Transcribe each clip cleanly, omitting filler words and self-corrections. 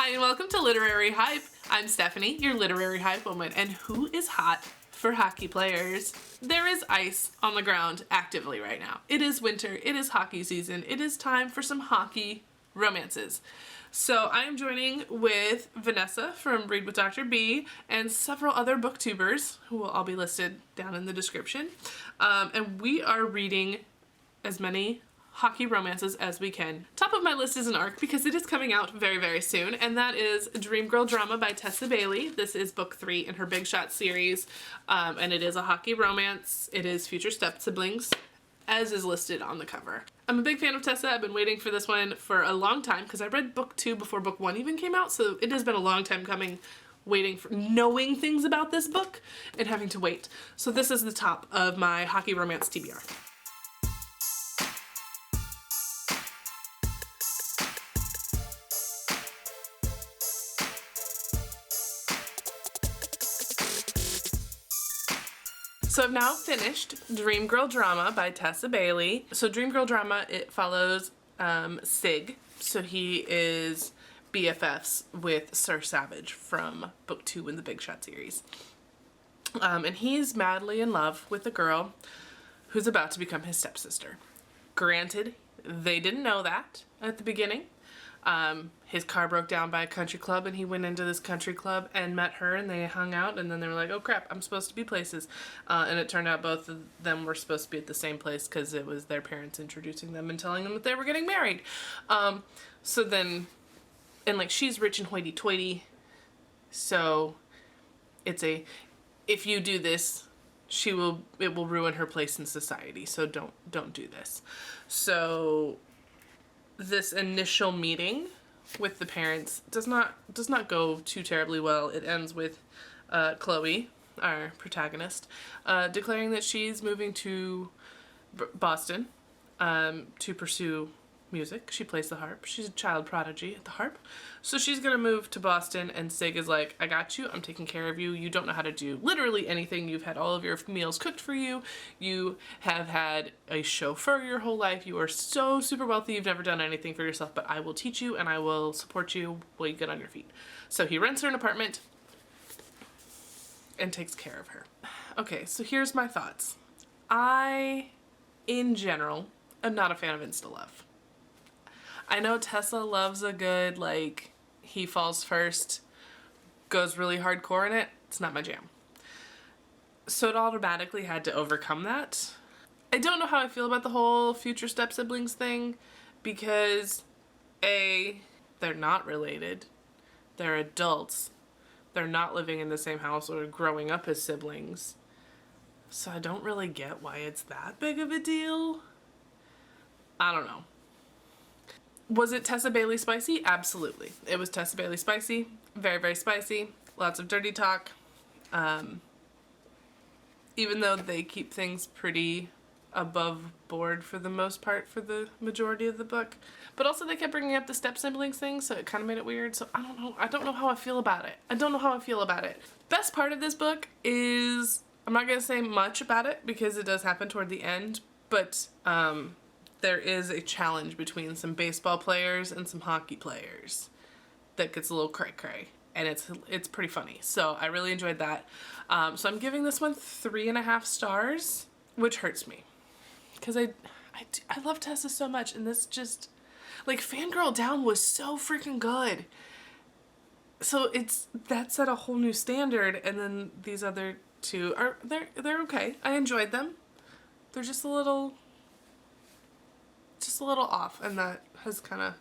Hi and welcome to Literary Hype. I'm Stephanie, your literary hype woman, and who is hot for hockey players? There is ice on the ground actively right now. It is winter, it is hockey season, it is time for some hockey romances. So I am joining with Vanessa from Read with Dr. B and several other booktubers who will all be listed down in the description. And we are reading as many hockey romances as we can. Top of my list is an arc because it is coming out very, very soon, and that is Dream Girl Drama by Tessa Bailey. This is book 3 in her Big Shot series, and it is a hockey romance. It is future step siblings, as is listed on the cover. I'm a big fan of Tessa. I've been waiting for this one for a long time because I read book 2 before book 1 even came out, so it has been a long time coming, waiting for knowing things about this book and having to wait. So this is the top of my hockey romance TBR. So I've now finished Dream Girl Drama by Tessa Bailey. So Dream Girl Drama, it follows Sig. So he is BFFs with Sir Savage from book 2 in the Big Shot series. And he's madly in love with a girl who's about to become his stepsister. Granted, they didn't know that at the beginning. His car broke down by a country club and he went into this country club and met her and they hung out, and then they were like, oh crap, I'm supposed to be places. And it turned out both of them were supposed to be at the same place because it was their parents introducing them and telling them that they were getting married. So then, and like she's rich and hoity-toity, so it's a, if you do this, it will ruin her place in society, so don't do this. So this initial meeting with the parents does not go too terribly well. It ends with Chloe, our protagonist, declaring that she's moving to Boston to pursue music. She plays the harp. She's a child prodigy at the harp. So she's gonna move to Boston, and Sig is like, I got you, I'm taking care of you. You don't know how to do literally anything. You've had all of your meals cooked for you. You have had a chauffeur your whole life. You are so super wealthy, you've never done anything for yourself, but I will teach you and I will support you while you get on your feet. So he rents her an apartment and takes care of her. Okay, so here's my thoughts. I, in general, am not a fan of insta-love. I know Tessa loves a good, like, he falls first, goes really hardcore in it. It's not my jam. So it automatically had to overcome that. I don't know how I feel about the whole future step siblings thing because A, they're not related. They're adults. They're not living in the same house or growing up as siblings. So I don't really get why it's that big of a deal. I don't know. Was it Tessa Bailey spicy? Absolutely. It was Tessa Bailey spicy. Very, very spicy. Lots of dirty talk. Even though they keep things pretty above board for the most part for the majority of the book. But also they kept bringing up the step siblings thing, so it kind of made it weird. So I don't know. I don't know how I feel about it. Best part of this book is, I'm not going to say much about it because it does happen toward the end, but there is a challenge between some baseball players and some hockey players that gets a little cray-cray, and it's pretty funny. So I really enjoyed that. So I'm giving this one 3.5 stars, which hurts me because I love Tessa so much, and this just, like, Fangirl Down was so freaking good. So that set a whole new standard, and then these other two are, they're okay. I enjoyed them. They're just a little off, and that has kind of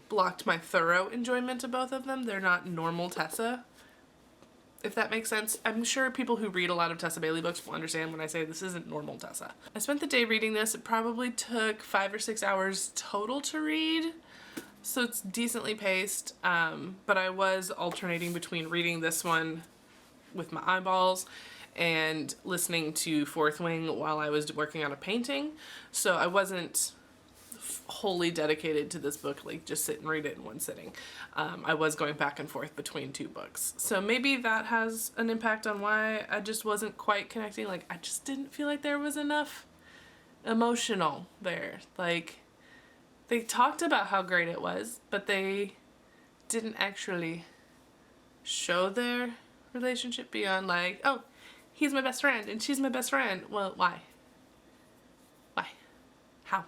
blocked my thorough enjoyment of both of them. They're not normal Tessa, if that makes sense. I'm sure people who read a lot of Tessa Bailey books will understand when I say this isn't normal Tessa. I spent the day reading this. It probably took 5 or 6 hours total to read, so it's decently paced, but I was alternating between reading this one with my eyeballs and listening to Fourth Wing while I was working on a painting, so I wasn't wholly dedicated to this book, like just sit and read it in one sitting. I was going back and forth between 2 books. So maybe that has an impact on why I just wasn't quite connecting. Like, I just didn't feel like there was enough emotional there. Like, they talked about how great it was, but they didn't actually show their relationship beyond like, oh, he's my best friend and she's my best friend. Well, why? Why? How?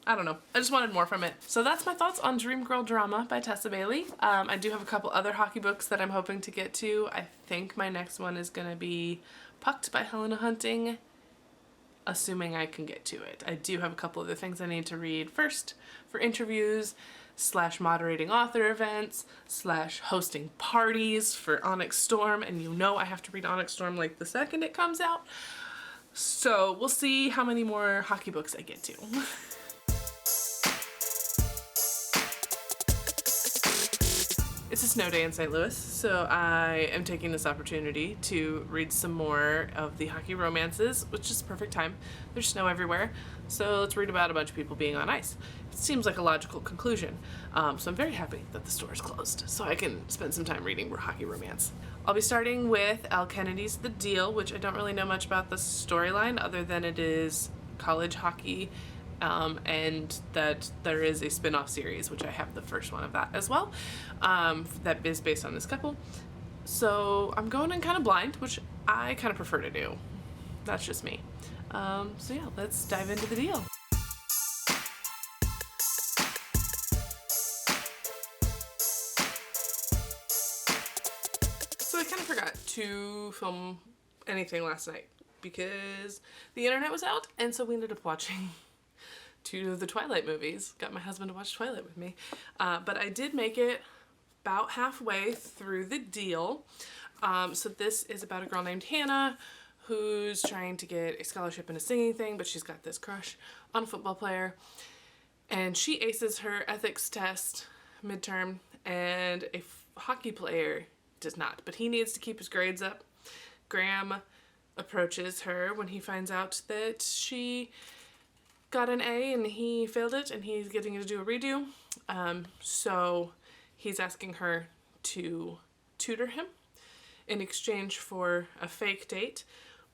I don't know. I just wanted more from it. So that's my thoughts on Dream Girl Drama by Tessa Bailey. I do have a couple other hockey books that I'm hoping to get to. I think my next one is going to be Pucked by Helena Hunting, assuming I can get to it. I do have a couple other things I need to read first for interviews / moderating author events / hosting parties for Onyx Storm, and you know I have to read Onyx Storm like the second it comes out. So we'll see how many more hockey books I get to. It's a snow day in St. Louis, so I am taking this opportunity to read some more of the hockey romances, which is the perfect time. There's snow everywhere, so let's read about a bunch of people being on ice. It seems like a logical conclusion, so I'm very happy that the store is closed, so I can spend some time reading more hockey romance. I'll be starting with Elle Kennedy's The Deal, which I don't really know much about the storyline other than it is college hockey, and that there is a spin-off series, which I have the first one of that as well, that is based on this couple. So I'm going in kind of blind, which I kind of prefer to do. That's just me. So yeah, let's dive into The Deal. So I kind of forgot to film anything last night because the internet was out, and so we ended up watching 2 of the Twilight movies. Got my husband to watch Twilight with me. But I did make it about halfway through The Deal. So this is about a girl named Hannah who's trying to get a scholarship in a singing thing, but she's got this crush on a football player. And she aces her ethics test midterm, and a hockey player does not. But he needs to keep his grades up. Graham approaches her when he finds out that she got an A and he failed it and he's getting to do a redo. So he's asking her to tutor him in exchange for a fake date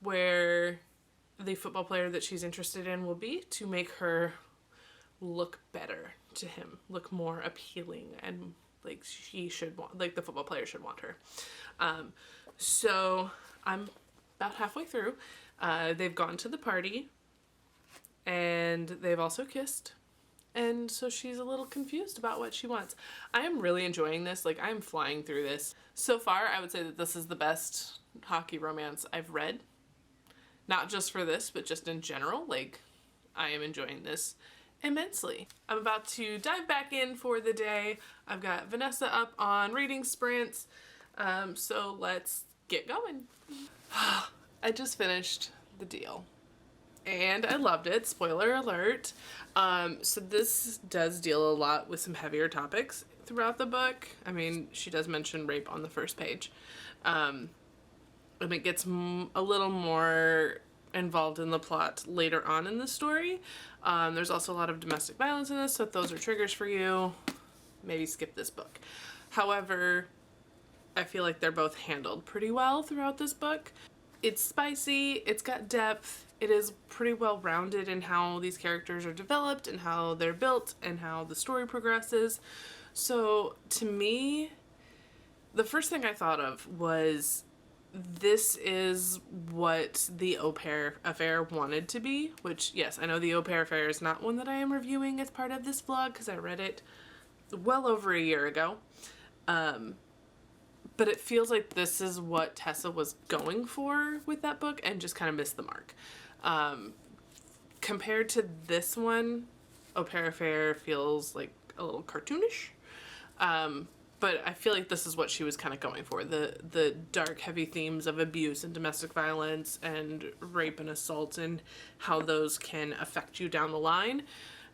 where the football player that she's interested in will be, to make her look better to him, look more appealing, and like she should want, like the football player should want her. So I'm about halfway through. They've gone to the party and they've also kissed, and so she's a little confused about what she wants. I am really enjoying this. Like, I'm flying through this. So far, I would say that this is the best hockey romance I've read. Not just for this, but just in general. Like, I am enjoying this immensely. I'm about to dive back in for the day. I've got Vanessa up on reading sprints, so let's get going. I just finished The Deal, and I loved it. Spoiler alert. So this does deal a lot with some heavier topics throughout the book. I mean, she does mention rape on the first page. And it gets a little more involved in the plot later on in the story. There's also a lot of domestic violence in this, so if those are triggers for you, maybe skip this book. However, I feel like they're both handled pretty well throughout this book. It's spicy, it's got depth, it is pretty well rounded in how these characters are developed and how they're built and how the story progresses. So to me, the first thing I thought of was, this is what the Au Pair Affair wanted to be, which, yes, I know the Au Pair Affair is not one that I am reviewing as part of this vlog because I read it well over a year ago. But it feels like this is what Tessa was going for with that book and just kind of missed the mark. Compared to this one, Au Pair Affair feels like a little cartoonish. But I feel like this is what she was kind of going for. The dark, heavy themes of abuse and domestic violence and rape and assault and how those can affect you down the line,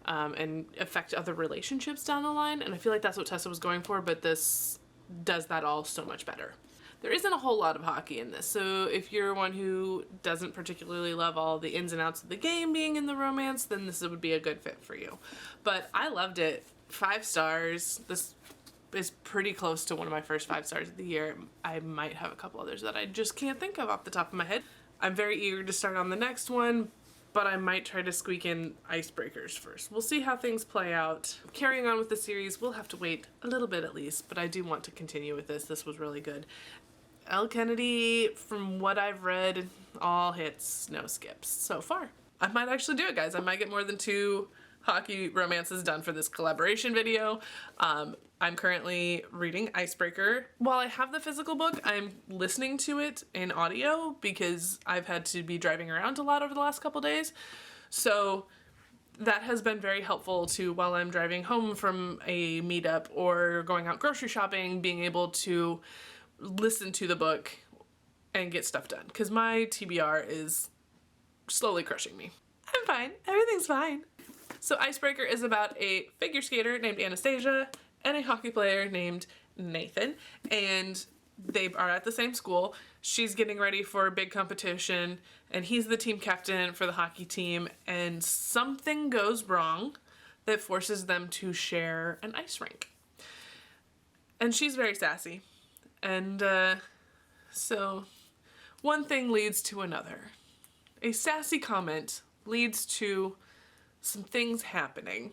and affect other relationships down the line. And I feel like that's what Tessa was going for, but this does that all so much better. There isn't a whole lot of hockey in this, so if you're one who doesn't particularly love all the ins and outs of the game being in the romance, then this would be a good fit for you. But I loved it. 5 stars. This is pretty close to one of my first 5 stars of the year. I might have a couple others that I just can't think of off the top of my head. I'm very eager to start on the next one, but I might try to squeak in Icebreakers first. We'll see how things play out. Carrying on with the series, we'll have to wait a little bit at least, but I do want to continue with this. This was really good. Elle Kennedy, from what I've read, all hits, no skips so far. I might actually do it, guys. I might get more than 2 hockey romances done for this collaboration video. I'm currently reading Icebreaker. While I have the physical book, I'm listening to it in audio because I've had to be driving around a lot over the last couple days. So that has been very helpful to, while I'm driving home from a meetup or going out grocery shopping, being able to listen to the book and get stuff done. Because my TBR is slowly crushing me. I'm fine. Everything's fine. So Icebreaker is about a figure skater named Staijah and a hockey player named Nathan, and they are at the same school. She's getting ready for a big competition, and he's the team captain for the hockey team, and something goes wrong that forces them to share an ice rink. And she's very sassy, and so one thing leads to another. A sassy comment leads to some things happening.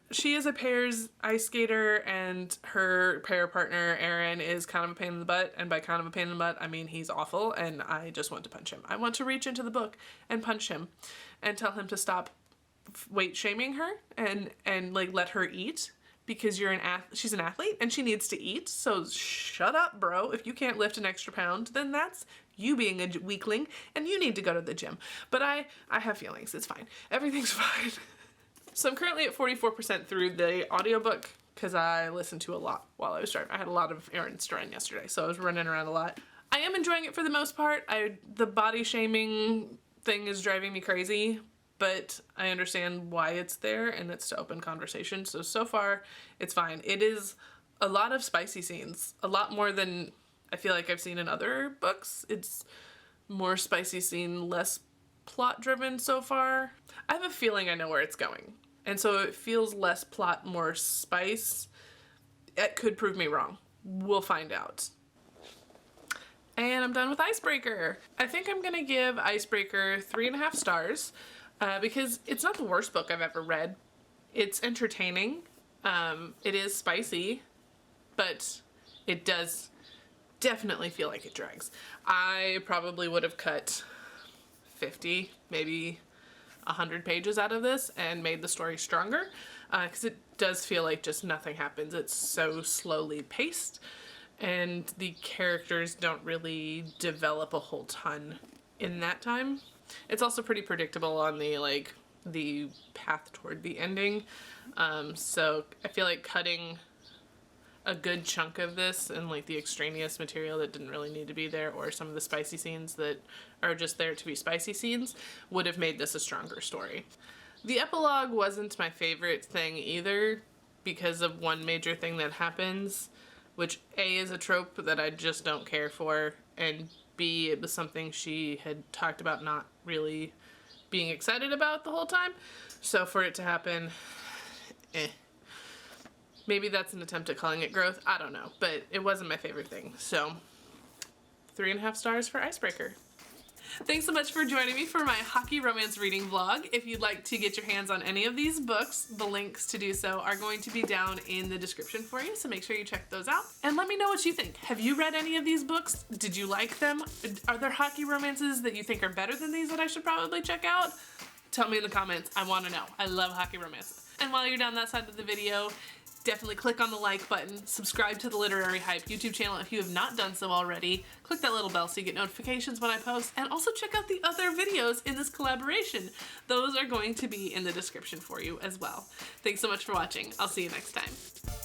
She is a pairs ice skater, and her pair partner, Aaron, is kind of a pain in the butt, and by kind of a pain in the butt, I mean he's awful, and I just want to punch him. I want to reach into the book and punch him and tell him to stop weight shaming her and like let her eat, because she's an athlete and she needs to eat, so shut up, bro. If you can't lift an extra pound, then that's you being a weakling, and you need to go to the gym. But I have feelings. It's fine. Everything's fine. So I'm currently at 44% through the audiobook because I listened to a lot while I was driving. I had a lot of errands to run yesterday, so I was running around a lot. I am enjoying it for the most part. The body shaming thing is driving me crazy, but I understand why it's there, and it's to open conversation. So far, it's fine. It is a lot of spicy scenes, a lot more than I feel like I've seen in other books. It's more spicy scene, less plot driven so far. I have a feeling I know where it's going, and so it feels less plot, more spice. It could prove me wrong. We'll find out. And I'm done with Icebreaker. I think I'm gonna give Icebreaker 3.5 stars because it's not the worst book I've ever read. It's entertaining. It is spicy, but it does definitely feel like it drags. I probably would have cut 50, maybe 100 pages out of this and made the story stronger, because it does feel like just nothing happens. It's so slowly paced, and the characters don't really develop a whole ton in that time. It's also pretty predictable on the path toward the ending, so I feel like cutting a good chunk of this and like the extraneous material that didn't really need to be there, or some of the spicy scenes that are just there to be spicy scenes, would have made this a stronger story. The epilogue wasn't my favorite thing either, because of one major thing that happens, which A, is a trope that I just don't care for, and B, it was something she had talked about not really being excited about the whole time. So for it to happen, maybe that's an attempt at calling it growth. I don't know, but it wasn't my favorite thing. So 3.5 stars for Icebreaker. Thanks so much for joining me for my hockey romance reading vlog. If you'd like to get your hands on any of these books, the links to do so are going to be down in the description for you, so make sure you check those out. And let me know what you think. Have you read any of these books? Did you like them? Are there hockey romances that you think are better than these that I should probably check out? Tell me in the comments. I want to know. I love hockey romances. And while you're down that side of the video, definitely click on the like button, subscribe to the Literary Hype YouTube channel if you have not done so already, click that little bell so you get notifications when I post, and also check out the other videos in this collaboration. Those are going to be in the description for you as well. Thanks so much for watching. I'll see you next time.